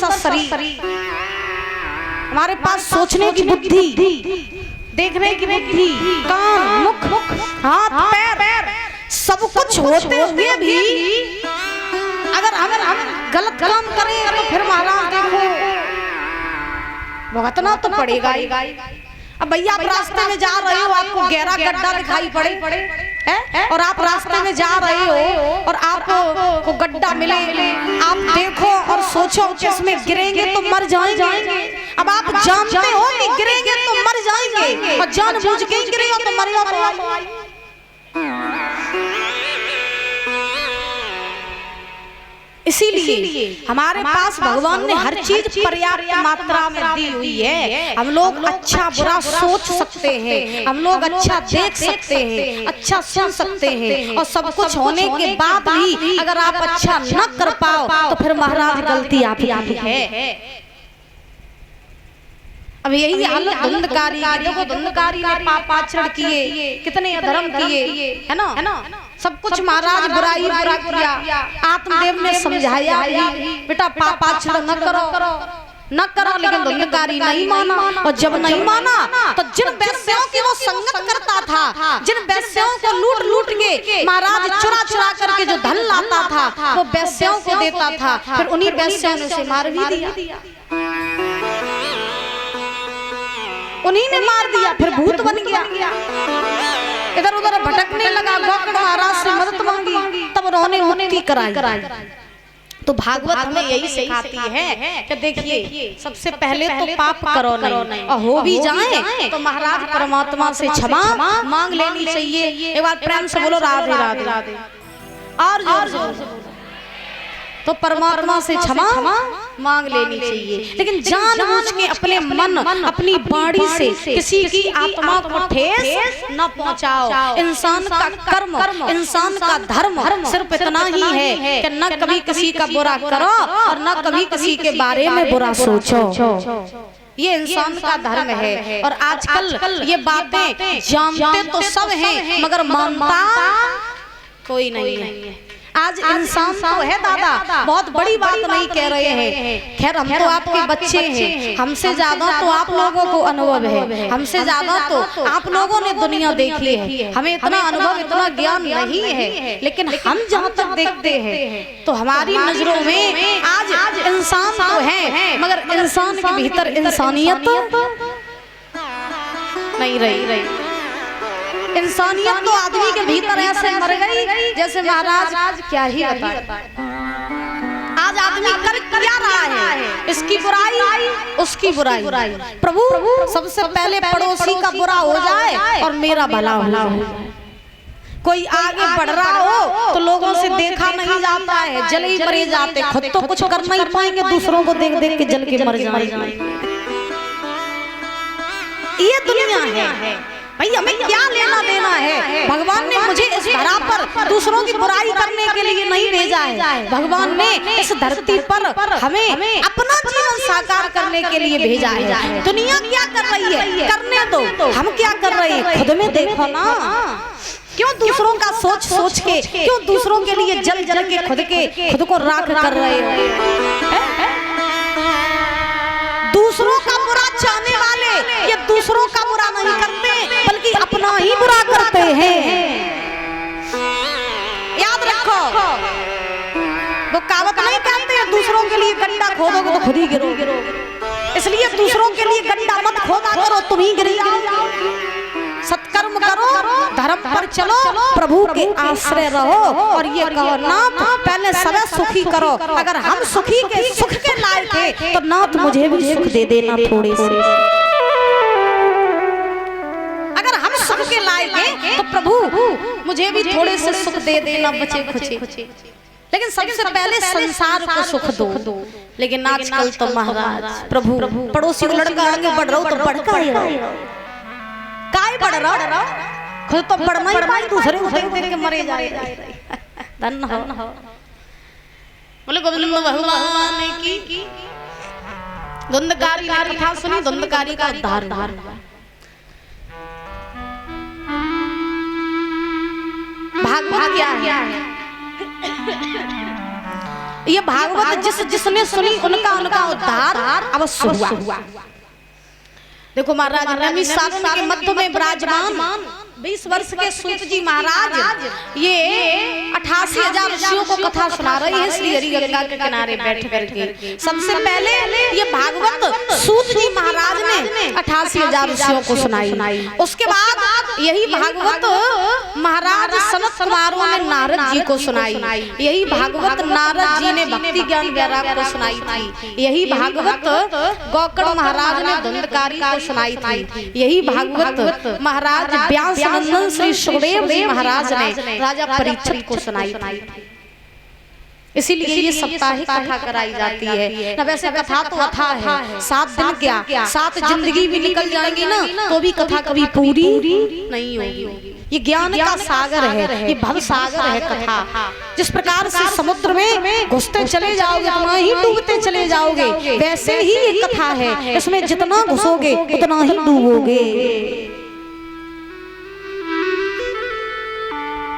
सा शरीर, हमारे पास सोचने की बुद्धि, देखने की बुद्धि, कान, मुख, हाथ, पैर, सब कुछ होते हुए भी अगर हम गलत काम करें तो फिर महाराज देखो भुगतना तो पड़ेगा ही। अब भैया आप रास्ते में जा रहे हो, आपको गहरा गड्ढा दिखाई पड़े है और आप रास्ते में जा रहे हो और आपको गड्ढा मिले, आप देखो और सोचो कि इसमें गिरेंगे तो मर जाएंगे। अब आप जानते हो कि गिरेंगे तो मर जाएंगे और जानबूझ के गिरेगा तो मरेगा। इसीलिए हमारे पास भगवान ने हर चीज पर्याप्त मात्रा में दी हुई है। हम लोग अच्छा बुरा सोच सकते हैं, हम लोग अच्छा देख सकते हैं, अच्छा सुन सकते हैं और सब कुछ होने के बाद भी अगर आप अच्छा न कर पाओ तो फिर महाराज गलती आपकी है। अब यही हालत धुंधकारी की, देखो धुंधकारी ने पापाचरण किए, कितने अधर्म किए, है ना, सब कुछ महाराज बुरा किया। आत्मदेव ने समझाया बेटा पापाचरण न करो, लेकिन धुंधकारी नहीं माना। और जब नहीं माना तो जिन वैश्यों की वो संगत करता था, जिन वैश्यों को लूट के महाराज चुरा करके जो धन लाता था वो वैश्यों को देता था, फिर उन्हीं वैश्यों ने उसे मार भी दिया, उन्हीं ने मार दिया, फिर भूत बन गया, इधर उधर भटकने लगा, गोकर्ण महाराज से मदद मांगी, तब उन्होंने मुक्ति कराई। तो भागवत हमें यही सिखाती है कि देखिए सबसे पहले तो पाप करो नहीं और हो भी जाए तो महाराज परमात्मा से क्षमा मांग लेनी चाहिए। एक बार प्रेम से बोलो राधे राधे और जोर से तो परमात्मा से क्षमा मांग लेनी चाहिए। लेकिन जानबूझ के अपने मन अपनी वाणी से किसी की आत्मा को ठेस न पहुंचाओ। इंसान का कर्म, इंसान का धर्म सिर्फ इतना ही है कि न कभी किसी का बुरा करो और न कभी किसी के बारे में बुरा सोचो। ये इंसान का धर्म है। और आजकल ये बातें जानते तो सब हैं मगर मानता कोई नहीं है। आज इंसान तो है दादा, बहुत बड़ी बात नहीं कह रहे हैं। खैर हम तो आपके बच्चे हैं, हमसे ज्यादा तो आप लोगों को अनुभव है, हमसे ज्यादा तो आप लोगों ने दुनिया देखी है। हमें इतना अनुभव इतना ज्ञान नहीं है, लेकिन हम जहाँ तक देखते हैं तो हमारी नजरों में आज इंसान तो है मगर इंसान के भीतर इंसानियत नहीं रही। इंसानियत तो आदमी के भीतर ऐसे मर गई जैसे महाराज क्या ही बताए। आज आदमी कर क्या रहा है, इसकी बुराई उसकी बुराई। प्रभु सबसे पहले पड़ोसी का बुरा हो जाए और मेरा भला हो जाए। कोई आगे बढ़ रहा हो तो लोगों से देखा नहीं जाता है, जल ही मरे जाते, खुद तो कुछ कर नहीं पाएंगे, दूसरों को देख देख के जल के मर जाएंगे। ये दुनिया है भाई, हमें क्या लेना देना है। भगवान ने मुझे इस धरा पर दूसरों की बुराई करने के लिए नहीं भेजा है, भगवान ने इस धरती पर हमें अपना जीवन साकार करने के लिए भेजा है। दुनिया क्या कर रही है करने दो, हम क्या कर रहे हैं खुद में देखो ना। क्यों दूसरों का सोच के, क्यों दूसरों के लिए जल के खुद को राख कर रहे हो। दूसरों का बुरा चाहने वाले ये दूसरों का बुरा नहीं करते बल्कि अपना ही बुरा करते हैं। याद रखो, वो कहावत नहीं कहते हैं दूसरों के लिए गड्ढा खोदोगे तो खुद ही गिरोगे। इसलिए दूसरों के लिए गड्ढा मत खोदा करो, तुम ही गिर जाओ। सत्कर्म करो, धर्म पर चलो, प्रभु के आश्रय रहो और ये कहो नाथ पहले सब सुखी करो। अगर हम सुखी के सुख के लायक थे तो नाथ मुझे भी सुख दे देना थोड़े से। अगर हम सुख के लायक हैं तो प्रभु मुझे भी थोड़े से सुख दे देना बचे खुचे। लेकिन सबसे पहले संसार को सुख दो। लेकिन आजकल तो महाराज प्रभु पड़ोसी को लड़का आगे बढ़ रहा हो तो बढ़का ही काय बढ़ रहा, खुद तो बढ़ना ही पाई, दूसरे को देख देख के मरे जा रहे। धन हो बोले गोविंद भगवान की। धुंधकारी ने कथा सुनी, धुंधकारी का उद्धार। भागवत क्या है? ये भागवत जिसने सुनी उनका उद्धार अवश्य हुआ। देखो महाराज नैमिषारण्य के मध्य में विराजमान 20 वर्ष के सूत जी महाराज ये 88,000 ऋषियों को कथा सुना रहे हैं श्री हरि गंगा के किनारे बैठ करके। सबसे पहले ये भागवत सूत जी महाराज ने 88,000 ऋषियों को सुनाई। उसके बाद यही भागवत महाराज सनत कुमारों ने नारद जी को सुनाई। यही भागवत नारद जी ने भक्ति ज्ञान वैराग को सुनाई थी। यही भागवत गौकर्ण महाराज ने धुंधकारी को सुनाई थी। यही भागवत महाराज व्यास नंदन श्री सुखदेव जी महाराज ने राजा परीक्षित को सुनाई थी। इसीलिए ये साप्ताहिक कथा कराई जाती है ना। वैसे कथा तो अथा है, 7 दिन क्या 7 जिंदगी भी निकल जाएंगी ना तो भी कथा कभी पूरी नहीं होगी। ये ज्ञान का सागर है, ये भव सागर है कथा। जिस प्रकार से समुद्र में घुसते चले जाओगे उतना ही डूबते चले जाओगे, वैसे ही ये कथा है। इसमें जितना घुसोगे उतना ही डूबोगे।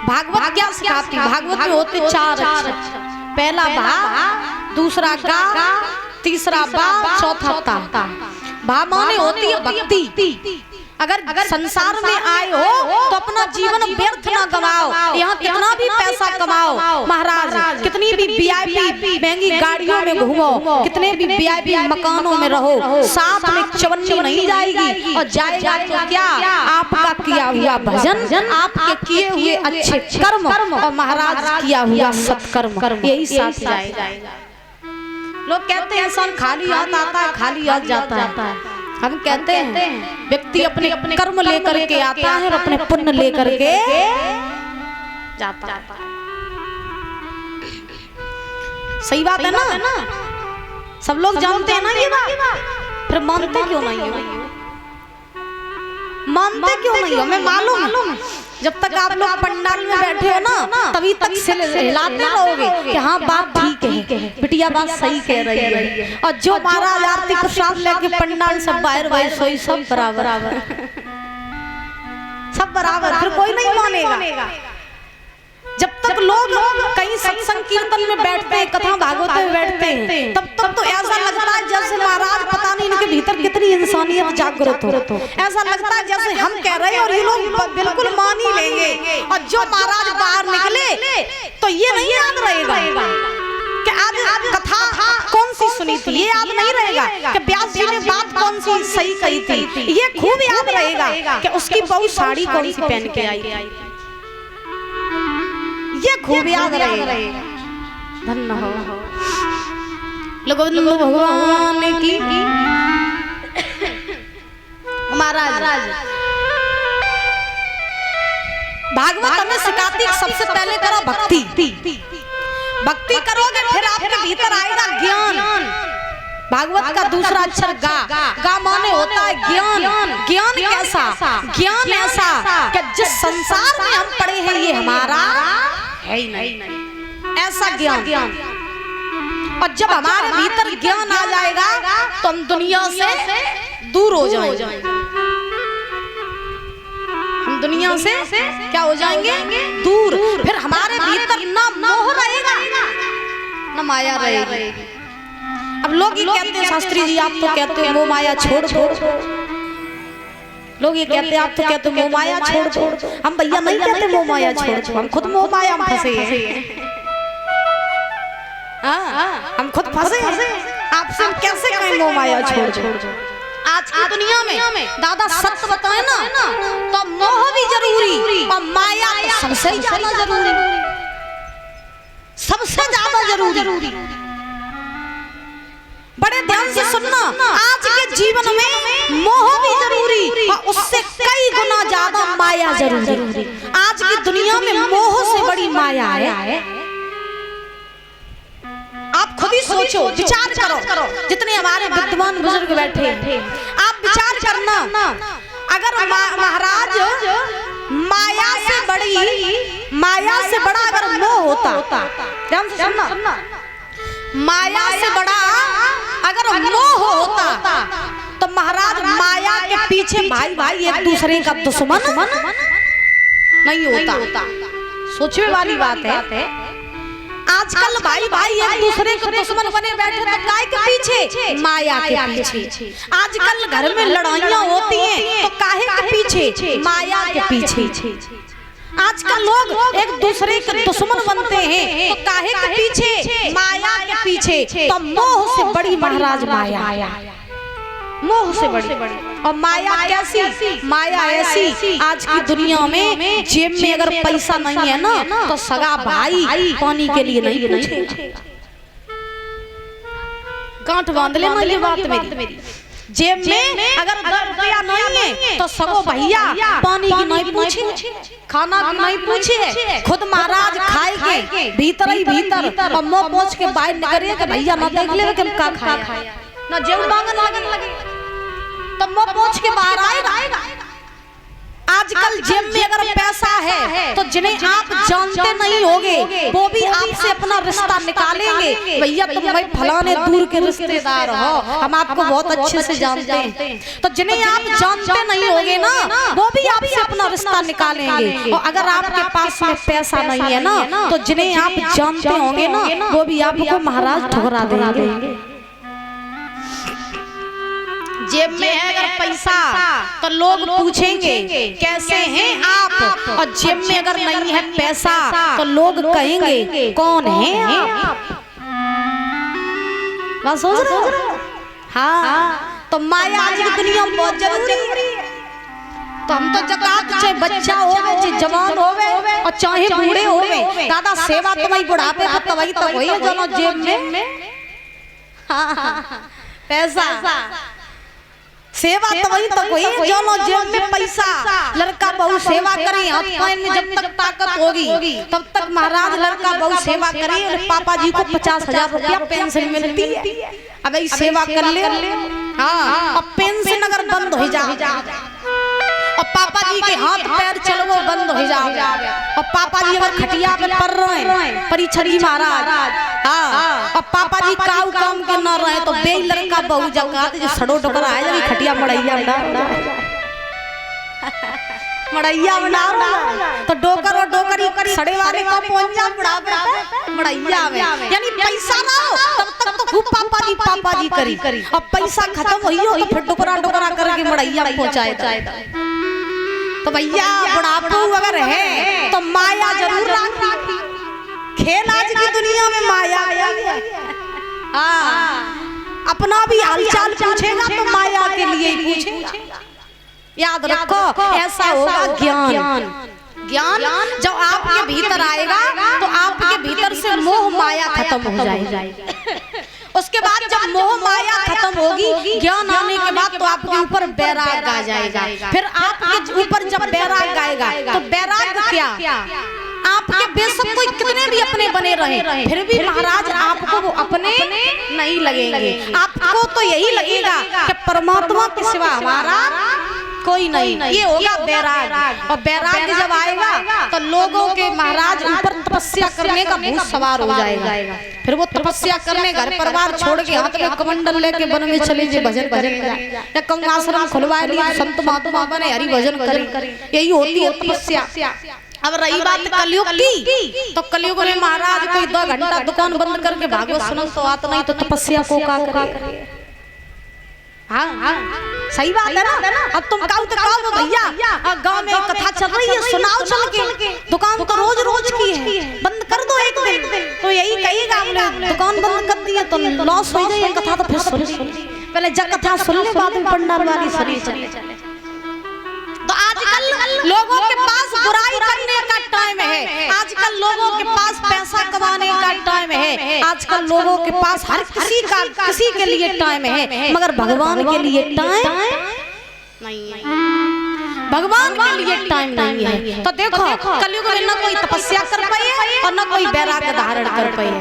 भागवत क्या सिखाती? भागवत में होते 4 अक्षर। पहला भा, दूसरा गा, तीसरा बा, चौथा ता। भा माने होती है भक्ति। अगर संसार में आए हो तो अपना जीवन व्यर्थ ना गवाओ। यहाँ कितना भी पैसा कमाओ महाराज, कितनी भी वीआईपी महंगी गाड़ियों में घूमो, कितने भी वीआईपी मकानों में रहो, साथ में चवन्नी नहीं जाएगी। और जाएगा तो क्या? आपका किया हुआ भजन, आपके किए हुए अच्छे कर्म और महाराज किया हुआ सत्कर्म, यही साथ जाएगा। लोग कहते हैं इंसान खाली हाथ आता है, खाली हाथ जाता है। हम कहते हैं व्यक्ति अपने कर्म लेकर के आता है और अपने पुण्य लेकर के जाता है। सही बात है ना? सब लोग जानते हैं ना ये बात, फिर मानते क्यों नहीं हो? मानते क्यों नहीं हो? मैं मालूम जब तक आप लोग पंडाल में बैठे हो ना तभी तक हिलाते रहोगे कि हाँ बात ठीक है, बिटिया बात सही कह रही है। और जो महाराज आरती प्रसाद लेके पंडाल सब बाहर वही सोई सब बराबर फिर कोई नहीं मानेगा। जब तक लोग कहीं सत्संग कीर्तन में बैठते हैं, कथा भागवत में बैठते हैं, तब तक तो ऐसा लगता है जैसे महाराज पता नहीं इनके भीतर कितनी इंसानियत जागृत हो। ऐसा लगता है जैसे हम कह रहे हैं और ये लोग बिल्कुल मान ही लेंगे। और जो महाराज बाहर निकले तो ये नहीं याद रहेगा कि आज कथा कौन सी सुनी थी, ये याद नहीं रहेगा कि व्यास जी ने बात कौन सी सही कही थी। ये खूब याद रहेगा कि उसकी बहू साड़ी कौन सी पहन के आई, ये खूब याद रहेगा। धन्य हो गोविंद भगवान की। महाराज भागवत हमें सिखाती सबसे पहले करो भक्ति करोगे फिर आपके भीतर आएगा ज्ञान। भागवत का दूसरा अक्षर गा माने होता है ज्ञान। ज्ञान कैसा? ज्ञान ऐसा कि जिस संसार में हम पड़े हैं ये हमारा है ही नहीं, ऐसा ज्ञान। और जब हमारे भीतर ज्ञान आ जाएगा तो हम दुनिया से दूर हो जाएंगे। हम दुनिया से क्या हो जाएंगे? दूर। फिर हमारे भीतर ना मोह रहेगा ना माया रहेगी। अब लोग ये कहते हैं शास्त्री जी आप तो कहते हो मोह माया छोड़ दो। लोग ये कहते हैं आप तो कहते हो मोह माया छोड़ दो। हम भैया नहीं कहते मोह माया छोड़ दो, हम खुद मोह माया में फंसे हैं। हम खुद फंसे हैं। आपसे हम कैसे कहें मोह माया छोड़ दो? आज की दुनिया में दादा सत्य बताए ना तो मोह भी जरूरी और माया सबसे ज्यादा जरूरी, सबसे ज्यादा जरूरी। बड़े ध्यान से सुनना, आज के जीवन में मोह भी जरूरी और उससे कई गुना ज्यादा माया जरूरी। आज की दुनिया में मोह से बड़ी माया है। आप खुद ही सोचो, विचार करो। जितने हमारे विद्वान बुजुर्ग बैठे आप विचार करना, अगर महाराज माया से बड़ा अगर मोह होता, ध्यान से सुनना, माया से बड़ा अगर मोह होता तो महाराज माया के पीछे भाई एक दूसरे का दुश्मन नहीं होता। सोचने वाली बात है। आजकल भाई भाई एक दूसरे को दुश्मन बने बैठे तो काय के पीछे? माया के पीछे। आजकल घर में लड़ाइयाँ होती हैं तो काहे के पीछे? माया के पीछे। आजकल लोग एक दूसरे के दुश्मन बनते हैं तो काहे के पीछे? माया के पीछे। तो मोह से बड़ी महाराज माया, मोह से बड़ी। और माया कैसी? माया ऐसी आज की दुनिया में जेब में अगर पैसा नहीं है ना तो सगा भाई पानी के लिए नहीं पूछेगा। गांठ बांध लेना ये बात मेरी। जेब में अगर 10 रुपया नहीं है तो सगो भैया पानी की नहीं पूछे, खाना की नहीं पूछे, खुद महाराज खाएंगे भीतर ही भीतर। और मुंह पोंछ के बाहर निकले कि भैया ना देख ले कि हम का खाया, ना जेब मांगन लगे तो मुंह पोंछ के बाहर आएगा। आजकल जेब में अगर पैसा है तो जिन्हें आप जानते नहीं होगे वो भी आपसे अपना रिश्ता निकालेंगे। भैया तुम भाई फलाने दूर के रिश्तेदार हो, हम आपको बहुत अच्छे से जानते हैं। तो जिन्हें आप जानते नहीं होगे ना वो भी आपसे अपना रिश्ता निकालेंगे। और अगर आपके पास में पैसा नहीं है ना तो जिन्हें आप जानते होंगे ना वो भी आपको महाराज ठुकरा देंगे। जेब में है अगर पैसा तो लोग पूछेंगे कैसे हैं आप, और जेब में अगर नहीं है पैसा तो लोग कहेंगे कौन है आप। बस सोच रहे हो? हाँ, तो माया आज की दुनिया में बहुत जरूरी है। तो हम तो जकात चाहे बच्चा होवे चाहे जवान होवे और चाहे बूढ़े होवे, दादा सेवा तुम्हारी बुढ़ापे में तभी तो वही है जो जेब में पैसा। सेवा तो वही तो कोई जो जेब में पैसा, लड़का बहू सेवा करे, हाथ पैर में जब तक ताकत होगी तब तक महाराज लड़का बहू सेवा करे। और पापा जी को 50,000 रुपया पेंशन मिलती है, अब सेवा कर ले। हाँ, अब पेंशन अगर बंद हो जाए और पापा जी के हाथ पैर चलो बंद हो जाए, और पापा जी अगर खटिया पे पड़ रहे हैं परीक्षा महाराज, हाँ, और पापा जी काऊ काम के न रहे तो बे लड़का बहू जगह जो सड़ो डोकरा है जब खटिया मड़ैया मड़ैया बना तो डोकर और डोकरी सड़े वाले को पहुंच जा मड़ैया में। यानी पैसा ना हो तब तक तो खूब पापा जी करी, और पैसा खत्म हुई हो तो फिर डोकरा करके मड़ैया पहुंचाएगा। तो भैया बुढ़ापू अगर है तो माया जरूर राखी। खेल आज की दुनिया में माया। हाँ, अपना भी हालचाल पूछेगा तो माया के लिए ही पूछेगा। याद रखो ऐसा होगा ज्ञान जब आपके भीतर आएगा तो आपके भीतर से मोह माया खत्म हो जाएगी। उसके बाद जब मोह माया खत्म होगी, ज्ञान आने के बाद तो आपके ऊपर बैराग आ जाएगा। फिर आपके ऊपर जब बैराग आएगा तो बैराग क्या? आपके बेशक कोई कितने भी अपने बने रहे फिर भी महाराज आपको वो अपने नहीं लगेंगे। आपको तो यही लगेगा कि परमात्मा के सिवा हमारा कोई नहीं। ये होगा बैराग। और बैराग जब आएगा तो लोगों के महाराज ऊपर तपस्या करने का भूत सवार हो जाएगा। फिर वो तपस्या करने घर परिवार छोड़ के हाथ में कमंडल लेके वन में चले जे भजन या कंगाश्रम खुलवाए लिए संत महात्मा बने हरि भजन करें। यही होती है तपस्या। अब रही बात कलयुग की, तो कलयुग में महाराज कोई 2 घंटा दुकान बंद करके भागवत सुनो तो आता नहीं तो तपस्या को का करे। हाँ, सही बात है ना। अब तुम काऊ तो काऊ भैया, गांव में कथा चल रही है सुनाओ चल के। दुकान तो रोज की है, बंद कर दो एक दिन। तो यही कहेगा हमने दुकान बंद कर दी है तो लॉस हो जाए कथा। तो फिर सुन पहले जब कथा सुन ले बाद में पंडाल वाली सरी चले। तो आजकल लोगों के पास बुराई करने का टाइम है, आजकल लोगों के पास पैसा कमाने का टाइम है, आजकल लोगों के पास हर किसी के लिए टाइम है, मगर भगवान के लिए टाइम नहीं है। भगवान के लिए टाइम नहीं है। तो देखो कलयुग में न कोई तपस्या कर पाए और न कोई बैराग धारण कर पाए।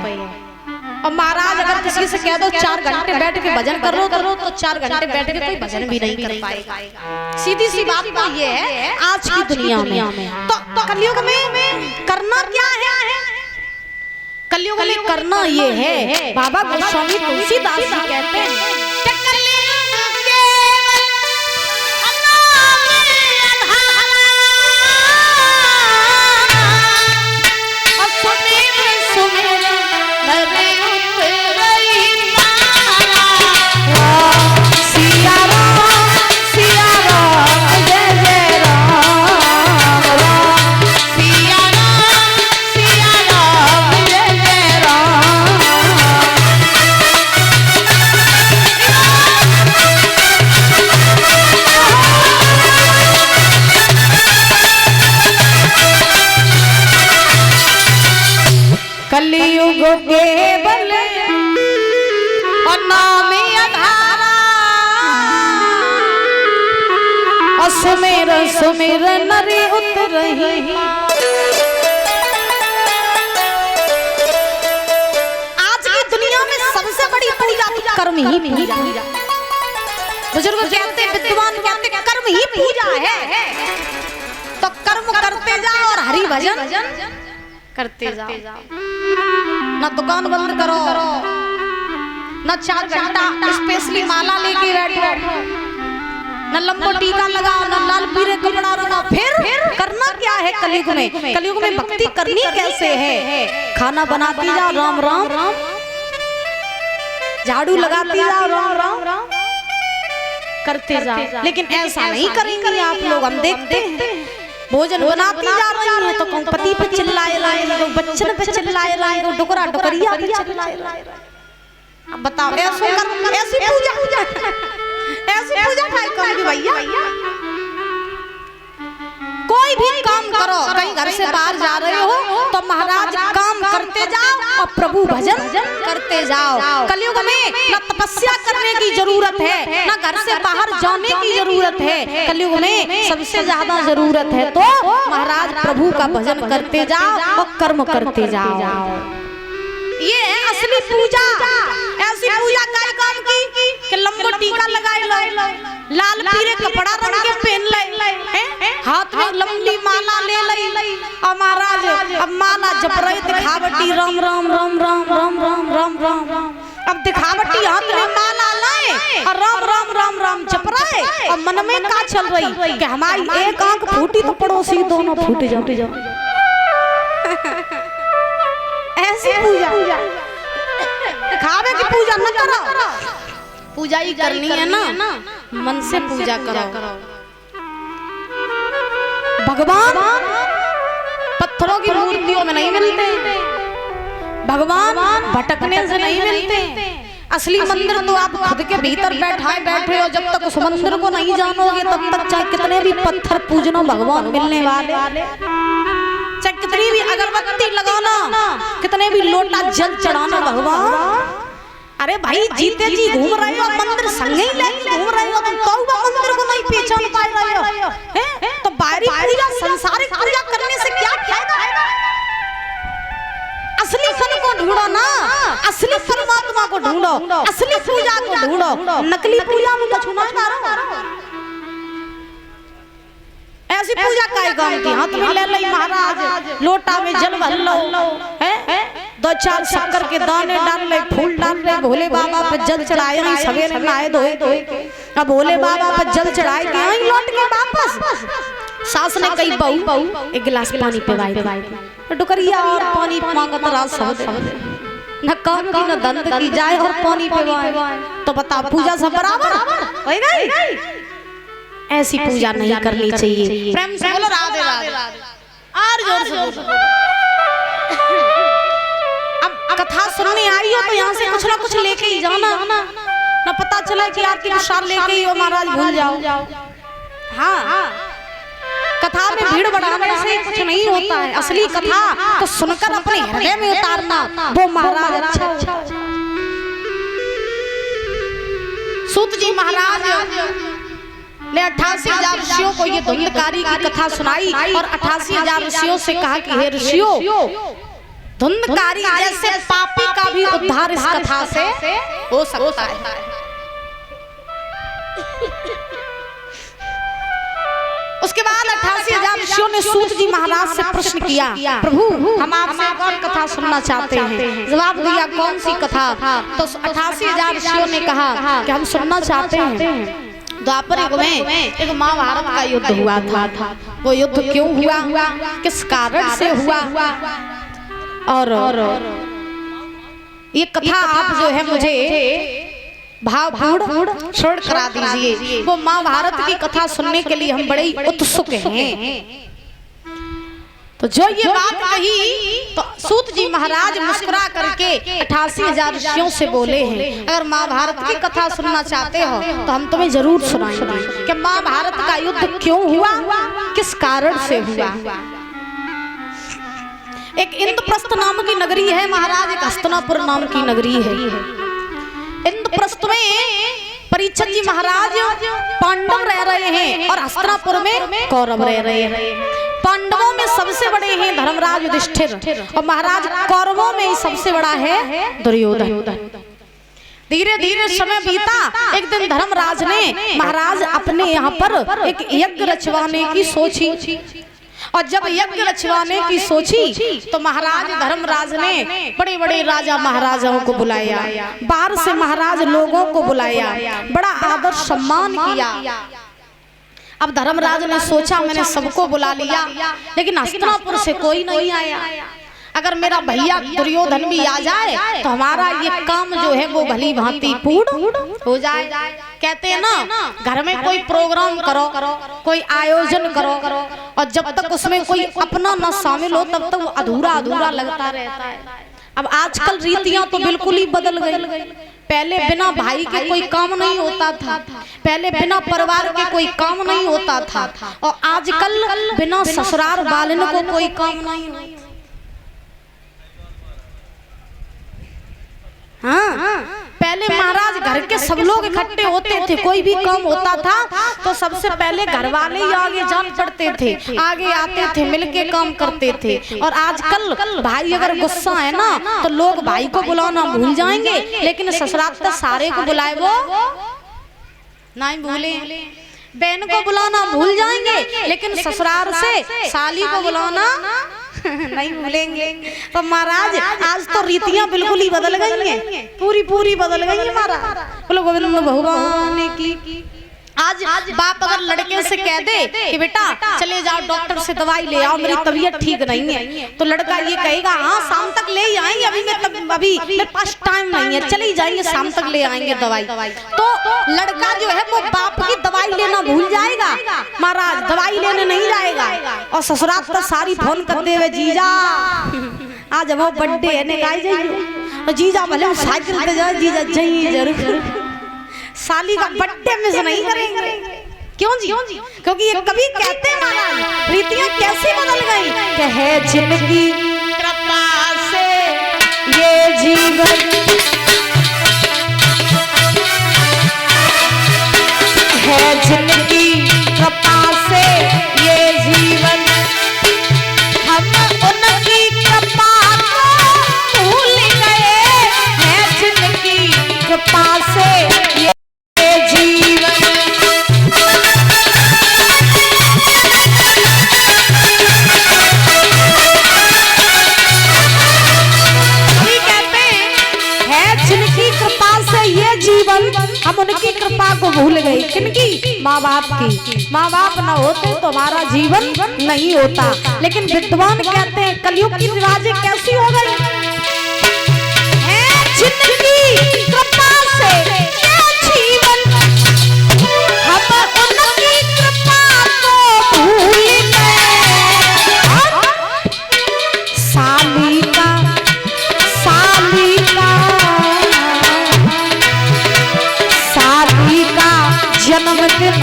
और महाराज अगर किसी से कह दो 4 घंटे बैठ के भजन करो तो 4 घंटे बैठ के कोई भजन भी नहीं कर पाएगा। सीधी सी बात तो ये है आज की दुनिया में। तो कलयुग में करना क्या है? कलयुग में करना ये है, बाबा गोस्वामी तुलसीदास जी कहते हैं सुमेर सुमिरन रे उतरही। आज की दुनिया में सबसे बड़ी पूजा कर्म ही पूजा। बुजुर्ग कहते, विद्वान कहते कर्म ही पूजा है। तो कर्म करते जाओ और हरि भजन करते जाओ। ना दुकान बंद करो, ना 4 घंटा स्पेशली माला लेके बैठो, न लंबो टीका लगाओ, न लाल पीरे कपड़ा रखो। फिर करना क्या है कलयुग में? कलयुग में भक्ति करनी कैसे है? खाना बनाती जाओ राम राम राम, झाड़ू लगाती जाओ राम राम राम करते जाओ। लेकिन ऐसा नहीं करेंगे आप लोग। हम देखते हैं भोजन बनाती जा रही है तो कौन पति पे चिल्लाए लाए, बच्चन पे चिल्लाए लाए, डुकरा डुकरिया पे चिल्लाए लाए। अब बताओ ऐसी पूजा ऐसी पूजा काय करोगे भैया? कोई भी काम करो, कहीं घर से बाहर जा रहे हो तो महाराज काम करते जाओ और प्रभु भजन करते जाओ। कलयुग में न तपस्या करने की जरूरत है, न घर से बाहर जाने की जरूरत है। कलयुग में सबसे ज्यादा जरूरत है तो महाराज प्रभु का भजन करते जाओ और कर्म करते जाओ। ये है असली पूजा। ऐसी पूजा काय काम की कि लंबो टीका लगाए लो, लाल पीरे कपड़ा रंग के पहन ले, हाथ में लंबी माला ले ले और महाराज अब माला जप रहे दिखावटी राम राम राम राम राम राम राम राम। अब दिखावटी हाथ में माला लाए और राम राम राम राम जप रहे और मन में का चल रही कि हमारी एक आंख फूटी तो पड़ोसी दोनों फूट जाओ। ऐसी पूजा दिखावे की पूजा न करो। पूजा ही करनी है ना, मन से पूजा करो। भगवान पत्थरों की मूर्तियों में नहीं मिलते, भगवान भटकने से नहीं मिलते। असली मंदिर तो आप खुद के भीतर बैठे हो। जब तक उस मंदिर को नहीं जानोगे तब तक चाहे कितने भी पत्थर पूजनो भगवान मिलने वाले। चाहे कितनी भी अगरबत्ती लगाना, कितने भी लोटा जल चढ़ाना भगवान। अरे भाई जीते जी घूम रहे हो, मंदिर संगे ही लेके घूम रहे हो, तुम तो मंदिर को नहीं पहचान पा रहे हो। तो बाहरी पूजा सांसारिक पूजा करने से क्या फायदा? असली फल को ढूंढो ना, असली परमात्मा को ढूंढो, असली पूजा को ढूंढो। नकली पूजा में कुछ ना मारो। ऐसी पूजा काय काम की? हाथ में ले ली महाराज, लोटा में जल भर लो, 2-4 शक्कर के दाने डाल ले, फूल डाल ले, भोले बाबा पर जल चढ़ाए। सवेरे नहाए धोए अब भोले बाबा पर जल चढ़ाए के आई लौट के वापस सास ने कही बहू एक गिलास पानी पिवाई। डुकरिया और पानी मांगत रात सब न काम की न दंत की जाए और पानी पिवाए। तो बता पूजा सब बराबर वही नहीं? ऐसी पूजा नहीं करनी चाहिए। प्रेम से बोलो राधे राधे और जोर से। अब कथा सुनने आई हो तो यहाँ से कुछ ना कुछ लेके ही जाना, ना पता चला कि आरती प्रसाद लेके ही हो महाराज भूल जाओ। हाँ, कथा में भीड़ बढ़ाने से कुछ नहीं होता है। असली कथा तो सुनकर अपने हृदय में उतारना, वो महाराज अच्छा। सूत जी महाराज ने 88,000 ऋषियों को ये धुंधकारी की कथा सुनाई और 88,000 ऋषियों से कहा कि हे ऋषियों, धुंधकारी जैसे पापी का भी उद्धार इस कथा से हो सकता है। उसके बाद 88,000 ऋषियों ने सूत जी महाराज से प्रश्न किया, प्रभु हम आपसे एक और कथा सुनना चाहते हैं। जवाब दिया कौन सी कथा? तो 88,000 ऋषियों ने कहा कि हम सुनना चाहते हैं द्वापर युग में एक महाभारत का युद्ध हुआ था। वो युद्ध क्यों हुआ, किस कारण से हुआ, और ये कथा आप जो है मुझे भावपूर्ण श्रवण करा दीजिए। वो महाभारत की कथा सुनने के लिए हम बड़े उत्सुक हैं। तो जो ये बात कही तो सूत जी महाराज मुस्कुरा करके 88,000 ऋषियों से बोले हैं, अगर महाभारत की कथा सुनना चाहते हो तो हम तुम्हें जरूर सुनाएंगे कि महाभारत का युद्ध क्यों हुआ, किस कारण से हुआ। एक इंद्रप्रस्थ नाम की नगरी है महाराज, एक हस्तिनापुर नाम की नगरी है। इंद्रप्रस्थ में परीक्षित जी महाराज पांडव रह रहे हैं और हस्तिनापुर में कौरव रह रहे हैं। पांडवों में सबसे बड़े हैं धर्मराज युधिष्ठिर और महाराज कौरवों में ही सबसे बड़ा है दुर्योधन। धीरे धीरे समय बीता। एक दिन धर्मराज ने महाराज अपने यहाँ पर एक यज्ञ रचवाने की सोची और जब यज्ञ रचवाने की सोची तो महाराज धर्मराज ने बड़े बड़े राजा महाराजाओं को बुलाया, बाहर से महाराज लोगों को बुलाया, बड़ा आदर सम्मान किया। अब धर्मराज ने सोचा मैंने सबको बुला लिया लेकिन हस्तिनापुर से कोई नहीं आया। अगर मेरा भैया दुर्योधन भी आ जाए तो हमारा ये काम जो है वो भली भांति पूर्ण हो जाए। कहते हैं ना घर में कोई प्रोग्राम करो, कोई आयोजन करो और जब तक उसमें कोई अपना न शामिल हो तब तक वो अधूरा अधूरा लगता रहता है। अब आजकल रीतियां तो बिल्कुल ही बदल गई। पहले बिना भाई के कोई काम नहीं होता था, पहले बिना परिवार के कोई काम नहीं होता था और आजकल बिना ससुराल वालन को कोई काम नहीं होता। हाँ, पहले महाराज घर के सब लोग इकट्ठे होते थे, कोई भी काम होता था तो सबसे पहले घर वाले ही आगे जान पड़ते थे, आगे आते थे, मिलके काम करते थे। और आजकल भाई अगर गुस्सा है ना तो लोग भाई को बुलाना भूल जाएंगे लेकिन ससुराल तक सारे को बुलाए वो नहीं भूले। बहन को बुलाना भूल जाएंगे लेकिन ससुराल से साली को बुलाना नहीं भूलेंगे। तो महाराज आज तो रीतियां बिल्कुल ही बदल गई हैं, पूरी बदल गई है महाराज। बोलो गोविंद भगवान की। आज बाप अगर लड़के से कह दे कि बेटा चले जाओ डॉक्टर से दवाई ले आओ, मेरी तबीयत ठीक नहीं है, तो लड़का ये कहेगा हाँ शाम तक ले आएंगे, अभी मेरे पास टाइम नहीं है, चले जाएंगे शाम तक ले आएंगे दवाई। तो लड़का जो है वो बाप की दवाई लेना भूल जाएगा, महाराज दवाई लेने नहीं जाएगा। और ससुराल तो सारी फोन कर दे जीजा आज वो बर्थडे है निकाल जाइए, जीजा भले साइकिल पे जाए, जीजा जाइए जरूर। साली का बर्थडे मिस नहीं करेंगे। क्यों जी? क्योंकि ये कभी कहते हैं महाराज रीतियां कैसे बदल गई। कहे जिनकी कृपा से ये जीवन, है जिनकी कृपा से ये जीवन, हम उनकी कृपा को भूल गए, है जिनकी कृपा से हम उनकी कृपा को भूल गए। किनकी? माँ बाप की। माँ बाप न होते तो हमारा जीवन नहीं होता। लेकिन विद्वान कहते हैं कलयुग की रिवाजें कैसी हो गई है, जिनकी कृपा से ये जीवन, हम उनकी कृपा को भूल गए। साली का जन्मदिन